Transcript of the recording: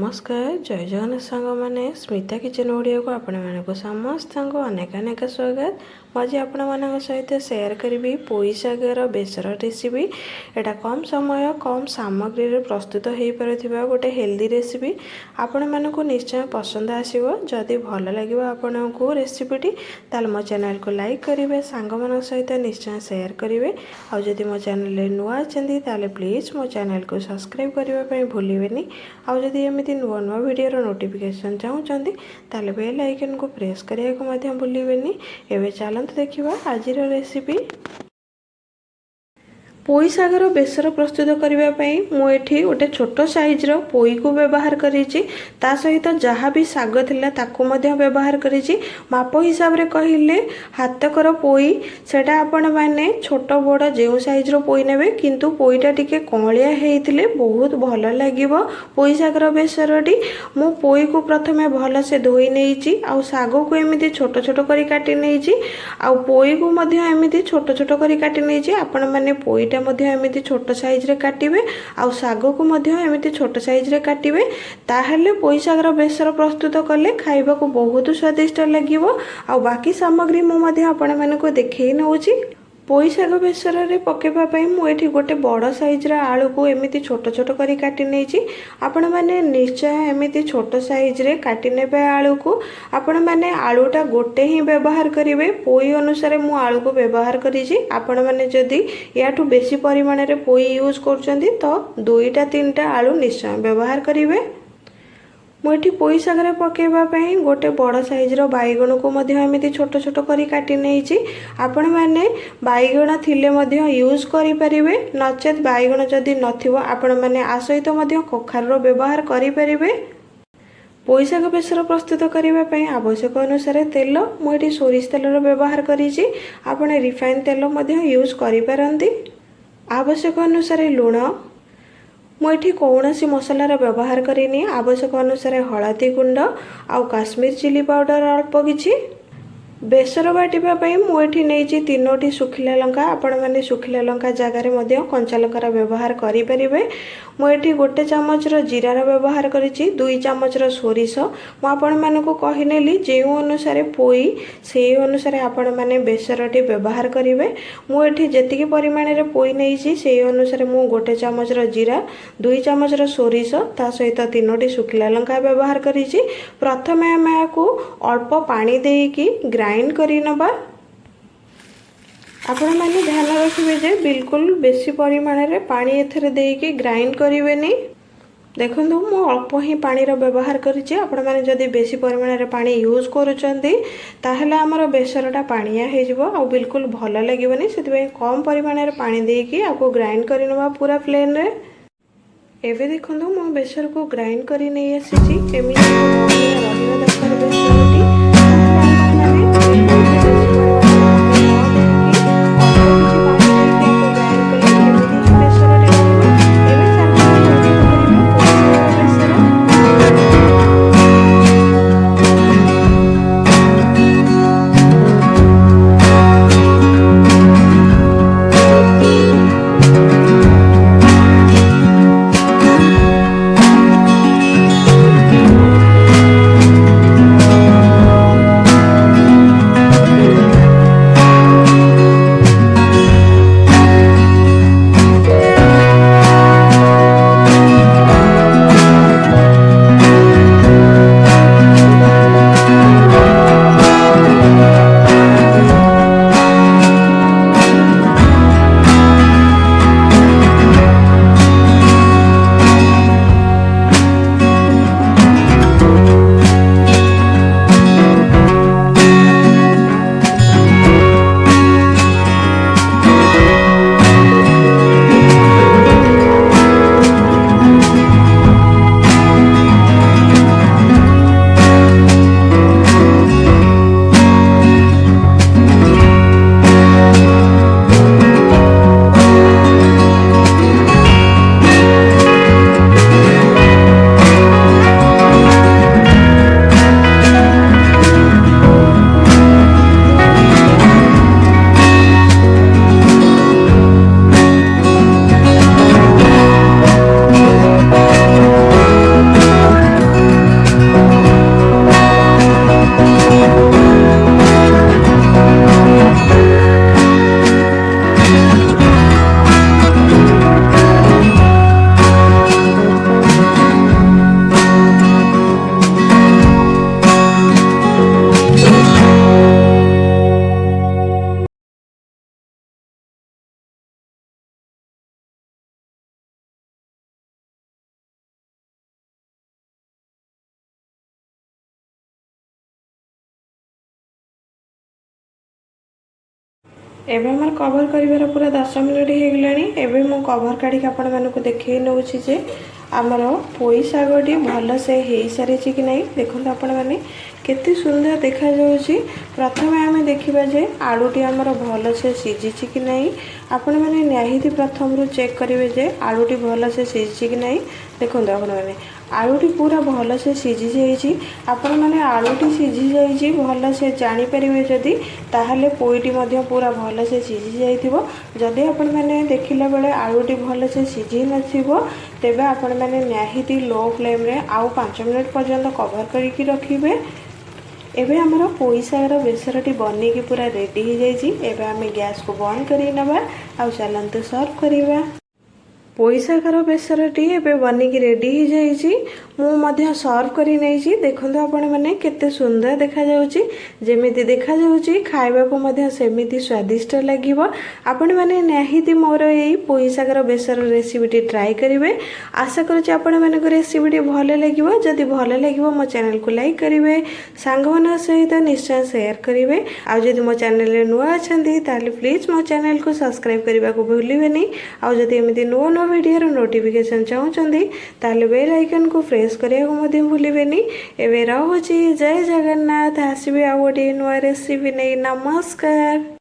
नमस्कार जय जगन्नाथ सांग मैंने स्मिता किचन ओडिया को आपण मानक समस्त अनेक अनेक स्वागत। मुझे आपण मान सहित शेयर करी पोई शागर बेसर रेसिपी। एटा कम समय कम सामग्री रे प्रस्तुत हो पारुथिबा गोटे हेल्दी रेसिपी। आपण मानक निश्चय पसंद आसीबो। जदि भल लागिबो आपण को रेसिपीटी ताल मो चैनल को लाइक करेंगे, सांग मान सहित निश्चय शेयर करेंगे। आउ जदि मो चैनल नुआ अछंती ताले प्लीज मो चैनल को सब्सक्राइब करबा पई भूलिबेनी। आउ जदि एमिति नुआ नुआ वीडियो नोटिफिकेशन चाहूँगी ताले बेल आइकन को प्रेस करने को भूलिबेनी। एबे चलते देखिबा आज रेसिपी। पोई सागर बेसर प्रस्तुत करने मुझे गोटे छोट साइज्र पोई को व्यवहार करिछि। ता सहित जहाँ भी साग थिला ताकू मध्य व्यवहार करिछि। माप हिसाब रे कहिले हाथकर पोई सेटा आपण माने छोट बड़ जो साइज्र पोई नेबे, किंतु पोईटा टिके कमलिया हेइथिले बहुत भल लागिबो पोई सागर बेसरटी। मु पोई को प्रथमे भल से धोई नेइछि, आउ साग को एमिति छोट छोट करी काटी नेइछि, आउ पोई को मध्य एमिति छोट छोट करी काटी नेइछि। आपण माने पोईटा एमिति छोट साइज रे काटिबे, आउ साग को मध्य एमिति छोट साइज रे काटिबे। ताहले पोई सागर बेसर प्रस्तुत कले खाइबा को बहुत स्वादिष्ट लागिबो। आउ बाकी सामग्री मु मध्य आपण मानको देखै नउछि। पोई साग बेसर रे पकेबा पई मु एठी गोटे बड़ साइज रा आलू को एमिति छोट छोट करी काटी नेछि। आपण माने निश्चय एमिति छोट साइज रे काटी नेबे आलू को। आपण माने आलूटा गोटे ही व्यवहार करिवे। पोई अनुसार मु आलू को व्यवहार करिछि। आपण माने जदि याठू बेसी परिमाण रे पोई यूज करचंती तो 2टा 3टा आलू निश्चय व्यवहार करिवे। मुझे पोई सागर पकेबा पई गोटे बड़ साइज्र बैगण को मध्य एमिति छोट छोट करी काटी नेइछि। आपण माने बैगण थिले मध्य यूज करि परिबे, नचेत बैगण जदि नथिबो आपण माने आ सहित मध्य कखारर व्यवहार करि परिबे। पोई साग बेसर प्रस्तुत करने पई आवश्यक अनुसार तेल मुझे सोरिष तेलर व्यवहार करिछि। आपण रिफाइन तेल मध्य यूज करि पारंती। आवश्यक अनुसार लूण, मुझे कौन सी मसलार व्यवहार करेनी। आवश्यक अनुसार हलदी गुंड आउ काश्मीर चिली पाउडर अल्प किछि। बेसर बाटिबा पई मुझे नहीं 3टी सुखिला लंका। आपण माने सुखिला लंका जगार मध्य कंचा लंकार व्यवहार करि परिबे। मुझे गोटे चामचर जीरार व्यवहार करिछि, 2 चामचर सोरिष। मु आपण मानकु कहिनेली जो अनुसार पोई से अनुसार आपण माने बेसरटी व्यवहार करिवे। मुझे जेतिकी परिमाण रे पोई नेइछि से अनुसार मु गोटे चामचर जीरा, 2 चामचर सोरिष ता सहित 3टी सुखिला लंका व्यवहार करिछि। प्रथमे हम याकू अल्प पानी देइकी ग्राइंड करि नबा। आपण माने ध्यान रखिबे जे बिल्कुल बेसी परिमाण रे पानी एथरे देइकी ग्राइंड करिवेनी। देखंतु मु अल्प ही पानीर व्यवहार करिछि। आपण माने जदि बेसी परिमाण रे पानी यूज करूचंती ताहले हमर बेसरटा पानिया हे जिवो आ बिल्कुल भल लागिवनी। सेति कम परिमाण रे पानी देइकी आको ग्राइंड करि नबा पूरा प्लेन रे। एबे देखंतु मु बेसर को ग्राइंड करि नै आसीछि। एमिति रहिबा दरकार बेसरटी। एबे हमर कवर करिवार पूरा 10 मिनिट हो गलानी। एबे मु कवर काढ़ी आपण मानक देखै नउछि जे आमर पोई शागटी भल से हो सारी कि नहीं देखो आपण मैंने केते सुंदर देखा जाउछि। प्रथमे आमे देखिबा जे आलूटी आमर भल से सिझिछि कि नहीं। आपण मैंने निहाती प्रथम रु चेक करेंगे जे आलूटी भल से सिझिछि कि नहीं। देखो आपण मैंने आलूटी पूरा भल से सिझी जाइछि। आपण मैंने आलूटी सिझी जाइछि भल से जानि परिबे जदी ताहले पोईटी मध्य पूरा भल से सिझी जाइथिबो। जदि आपण मैंने देखिला बेले आलूटी भल से सिझी नथिबो तेबे आपण मैंने निहाती लो फ्लेम रे आउ 5 मिनिट पर्यंत कवर करके रखिबे। एबे हमर पोई शागर बेसरटी बनी की पूरा रेडी हो जाइछि। एबे आमे गैस को बंद करी नबा आउ चलंतु सर्व करिबा। पोई शागर बेसरटी एबे बनी की रेडी हो जाइछि। मु मध्य सर्व करी नैछि। देखंतु आपण माने केते सुंदर देखा जाउछि। जेमिति देखा जाउछि खाइबा को मध्य सेमिति स्वादिष्ट लागिवो। आपण माने निहाती मोर एई पोई शागर बेसर रेसिपीटी ट्राई करिवे। आशा करूछि आपण माने को रेसिपीटी भले लागिवो। जदि भले लागिवो मो चैनल को लाइक करिवे, सांगमान सहित निश्चय शेयर करिवे। आ जदि मो चैनल रे नुआ अछंती ताले प्लीज मो चैनल को सब्सक्राइब करबा को भूलिबेनी। आ जदि एमिति नुआ वीडियो नोटिफिकेशन चाहूचंदी ताले बेल आइकन को प्रेस करिया को मध्य भूलिबेनी। एबे रहूची जय जगन्नाथ। आसीबे आ गोटे नुआ रेसिपी नै। नमस्कार।